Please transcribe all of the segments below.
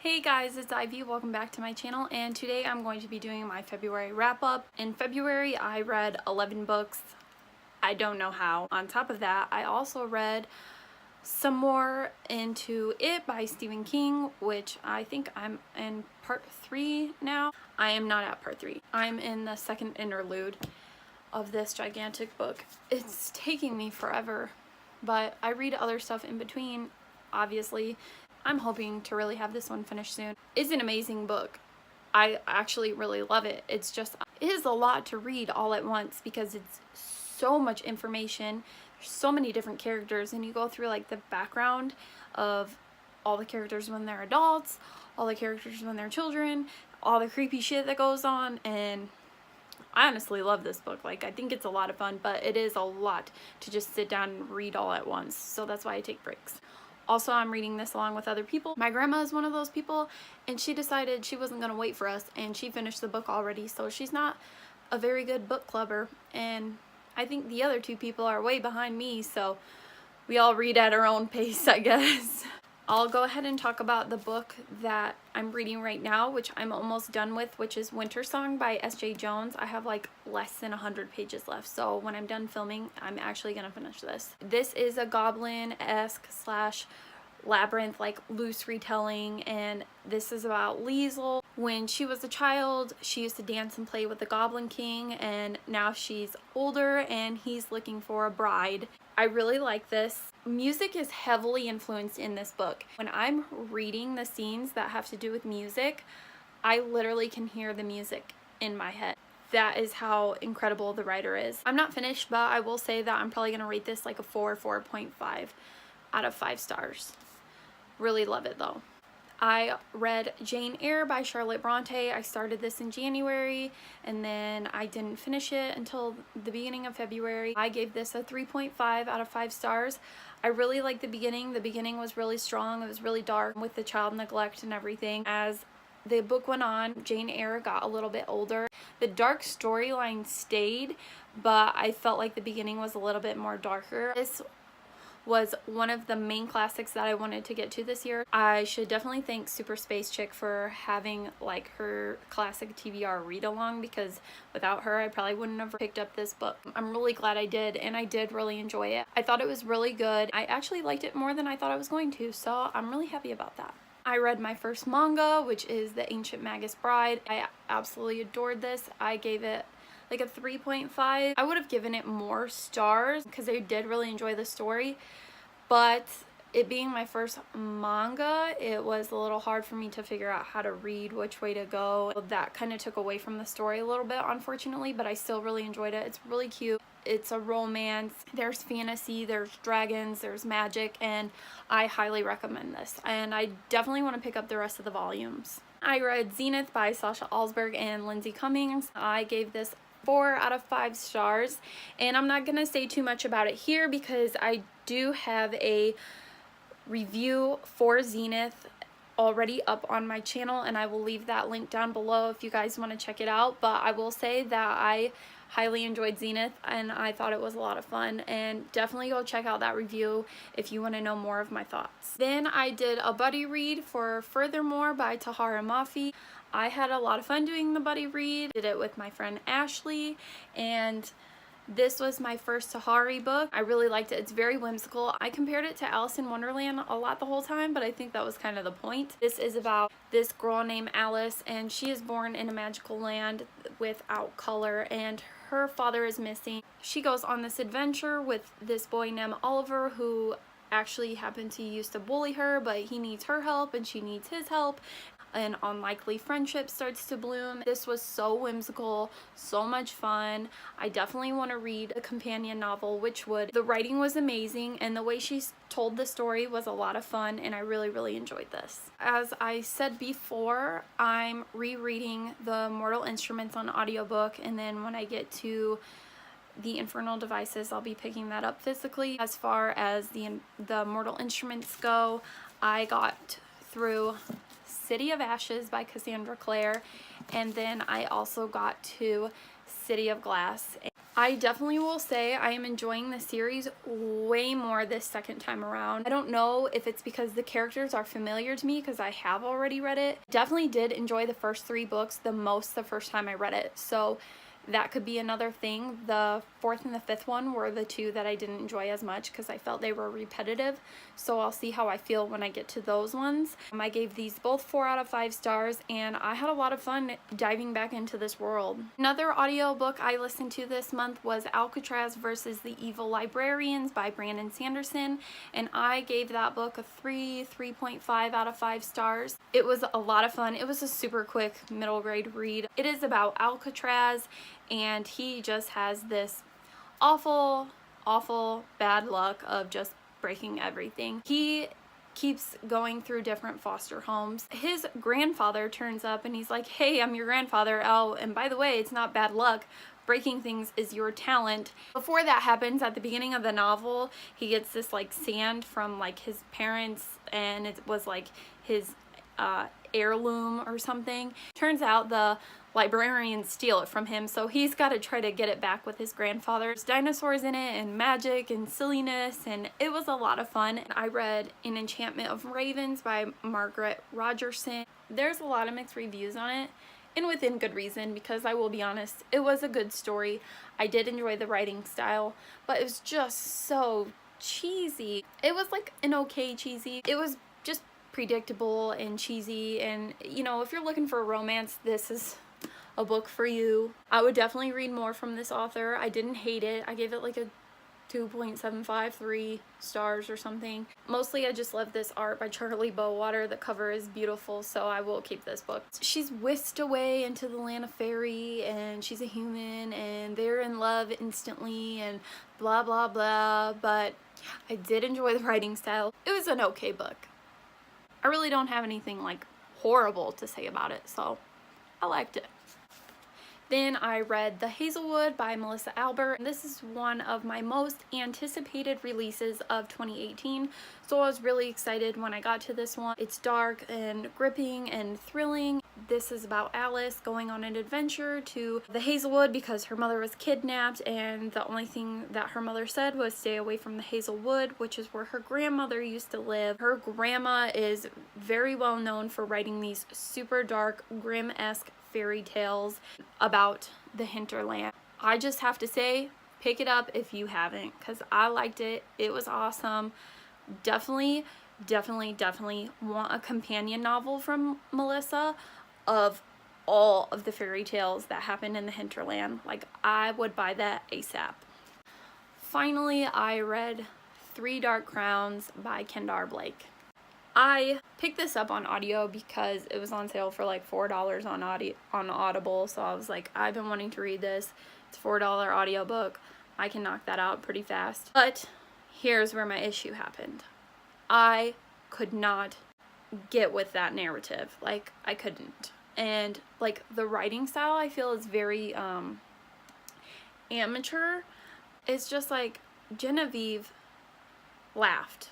Hey guys, it's Ivy. Welcome back to my channel, and today I'm going to be doing my February wrap-up. In February, I read 11 books. I don't know how. On top of that, I also read some more into It by Stephen King, which I think I'm in part 3 now. I am not at part 3. I'm in the second interlude of this gigantic book. It's taking me forever, but I read other stuff in between, obviously. I'm hoping to really have this one finished soon. It's an amazing book. I actually really love it. It is a lot to read all at once because it's so much information. There's so many different characters, and you go through like the background of all the characters when they're adults, all the characters when they're children, all the creepy shit that goes on, and I honestly love this book. Like, I think it's a lot of fun, but it is a lot to just sit down and read all at once. So that's why I take breaks. Also, I'm reading this along with other people. My grandma is one of those people, and she decided she wasn't going to wait for us, and she finished the book already, so she's not a very good book clubber, and I think the other two people are way behind me, so we all read at our own pace, I guess. I'll go ahead and talk about the book that I'm reading right now, which I'm almost done with, which is Winter Song by S.J. Jones. I have like less than 100 pages left, so when I'm done filming, I'm actually gonna finish this. This is a goblin-esque slash labyrinth, like loose retelling, and this is about Liesel. When she was a child, she used to dance and play with the Goblin King, and now she's older and he's looking for a bride. I really like this. Music is heavily influenced in this book. When I'm reading the scenes that have to do with music, I literally can hear the music in my head. That is how incredible the writer is. I'm not finished, but I will say that I'm probably going to rate this like a 4.5 out of 5 stars. Really love it though. I read Jane Eyre by Charlotte Bronte. I started this in January, and then I didn't finish it until the beginning of February. I gave this a 3.5 out of 5 stars. I really liked the beginning. The beginning was really strong. It was really dark with the child neglect and everything. As the book went on, Jane Eyre got a little bit older. The dark storyline stayed, but I felt like the beginning was a little bit more darker. This was one of the main classics that I wanted to get to this year. I should definitely thank Super Space Chick for having like her classic TBR read along, because without her I probably wouldn't have picked up this book. I'm really glad I did, and I did really enjoy it. I thought it was really good. I actually liked it more than I thought I was going to, so I'm really happy about that. I read my first manga, which is The Ancient Magus Bride. I absolutely adored this. I gave it like a 3.5. I would have given it more stars because I did really enjoy the story, but it being my first manga, it was a little hard for me to figure out how to read, which way to go. That kind of took away from the story a little bit, unfortunately, but I still really enjoyed it. It's really cute. It's a romance. There's fantasy, there's dragons, there's magic, and I highly recommend this. And I definitely want to pick up the rest of the volumes. I read Zenith by Sasha Alsberg and Lindsay Cummings. I gave this 4 out of 5 stars, and I'm not gonna say too much about it here because I do have a review for Zenith already up on my channel, and I will leave that link down below if you guys want to check it out. But I will say that I highly enjoyed Zenith, and I thought it was a lot of fun, and definitely go check out that review if you want to know more of my thoughts. Then I did a buddy read for Furthermore by Tahara Mafi. I had a lot of fun doing the buddy read. Did it with my friend Ashley, and this was my first Tahari book. I really liked it. It's very whimsical. I compared it to Alice in Wonderland a lot the whole time, but I think that was kind of the point. This is about this girl named Alice, and she is born in a magical land without color, and her father is missing. She goes on this adventure with this boy named Oliver, who actually happened to used to bully her, but he needs her help and she needs his help. An unlikely friendship starts to bloom. This was so whimsical, so much fun. I definitely want to read a companion novel, which would. The writing was amazing, and the way she told the story was a lot of fun, and I really enjoyed this. As I said before, I'm rereading the Mortal Instruments on audiobook, and then when I get to the Infernal Devices, I'll be picking that up physically. As far as the Mortal Instruments go, I got through City of Ashes by Cassandra Clare, and then I also got to City of Glass. I definitely will say I am enjoying the series way more this second time around. I don't know if it's because the characters are familiar to me because I have already read it. Definitely did enjoy the first 3 books the most the first time I read it, so that could be another thing. The 4th and the 5th one were the 2 that I didn't enjoy as much because I felt they were repetitive, so I'll see how I feel when I get to those ones. I gave these both 4 out of 5 stars, and I had a lot of fun diving back into this world. Another audiobook I listened to this month was Alcatraz versus the Evil Librarians by Brandon Sanderson, and I gave that book a 3.5 out of 5 stars. It was a lot of fun. It was a super quick middle grade read. It is about Alcatraz, and he just has this awful bad luck of just breaking everything. He keeps going through different foster homes. His grandfather turns up and he's like, hey, I'm your grandfather. Oh, and by the way, it's not bad luck. Breaking things is your talent. Before that happens, at the beginning of the novel, he gets this like sand from like his parents, and it was like his heirloom or something. Turns out the librarians steal it from him, so he's got to try to get it back with his grandfather. There's dinosaurs in it and magic and silliness, and it was a lot of fun. I read An Enchantment of Ravens by Margaret Rogerson. There's a lot of mixed reviews on it, and within good reason, because I will be honest, it was a good story. I did enjoy the writing style, but it was just so cheesy. It was like an okay cheesy. It was just predictable and cheesy, and you know, if you're looking for a romance, this is a book for you. I would definitely read more from this author. I didn't hate it. I gave it like a 2.753 stars or something. Mostly I just love this art by Charlie Bowater. The cover is beautiful, so I will keep this book. She's whisked away into the land of fairy, and she's a human, and they're in love instantly, and blah blah blah, but I did enjoy the writing style. It was an okay book. I really don't have anything like horrible to say about it, so I liked it. Then I read The Hazelwood by Melissa Albert. This is one of my most anticipated releases of 2018, so I was really excited when I got to this one. It's dark and gripping and thrilling. This is about Alice going on an adventure to the Hazelwood because her mother was kidnapped, and the only thing that her mother said was stay away from the Hazelwood, which is where her grandmother used to live. Her grandma is very well known for writing these super dark, grim-esque fairy tales about the hinterland. I just have to say, pick it up if you haven't, because I liked it. It was awesome. Definitely want a companion novel from Melissa of all of the fairy tales that happen in the hinterland. Like, I would buy that ASAP. Finally, I read Three Dark Crowns by Kendare Blake. I picked this up on audio because it was on sale for like $4 on Audible, so I was like, I've been wanting to read this. It's a $4 audiobook. I can knock that out pretty fast. But here's where my issue happened. I could not get with that narrative. Like, I couldn't. And like, the writing style I feel is very amateur. It's just like Genevieve laughed.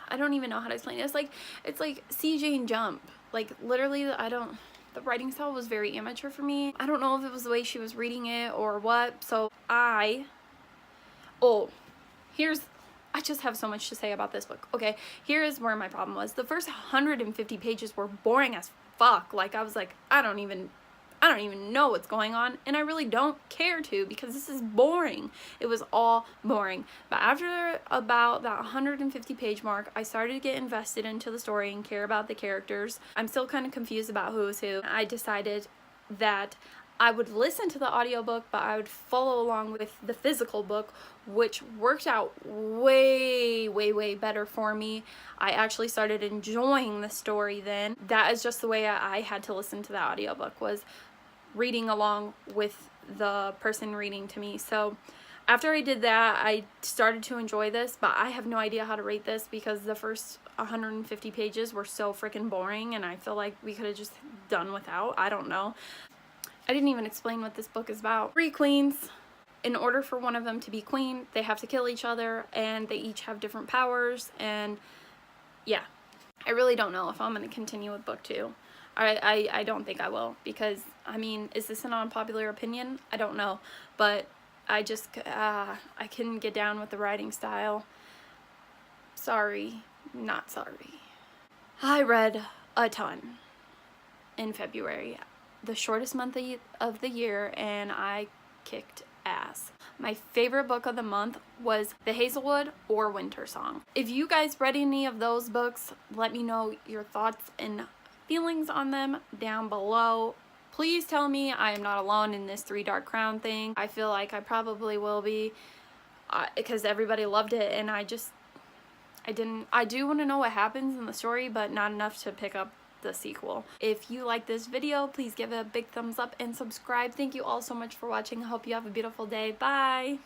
I don't even know how to explain it. It's like CJ and Jump. Like, literally, the writing style was very amateur for me. I don't know if it was the way she was reading it or what. So I just have so much to say about this book. Okay, here is where my problem was. The first 150 pages were boring as fuck. Like, I was like, I don't even know what's going on, and I really don't care to, because this is boring. It was all boring. But after about that 150 page mark, I started to get invested into the story and care about the characters. I'm still kind of confused about who is who. I decided that I would listen to the audiobook, but I would follow along with the physical book, which worked out way better for me. I actually started enjoying the story then. That is just the way I had to listen to the audiobook, was reading along with the person reading to me. So after I did that, I started to enjoy this, but I have no idea how to rate this because the first 150 pages were so freaking boring, and I feel like we could have just done without. I don't know. I didn't even explain what this book is about. 3 queens. In order for one of them to be queen, they have to kill each other, and they each have different powers, and yeah. I really don't know if I'm going to continue with book 2. I don't think I will, because, I mean, is this an unpopular opinion? I don't know, but I just, I couldn't get down with the writing style. Sorry, not sorry. I read a ton in February, the shortest month of the year, and I kicked ass. My favorite book of the month was The Hazelwood or Winter Song. If you guys read any of those books, let me know your thoughts and feelings on them down below. Please tell me I am not alone in this Three Dark Crown thing. I feel like I probably will be, because everybody loved it, and I do want to know what happens in the story, but not enough to pick up the sequel. If you like this video, please give it a big thumbs up and subscribe. Thank you all so much for watching. I hope you have a beautiful day. Bye!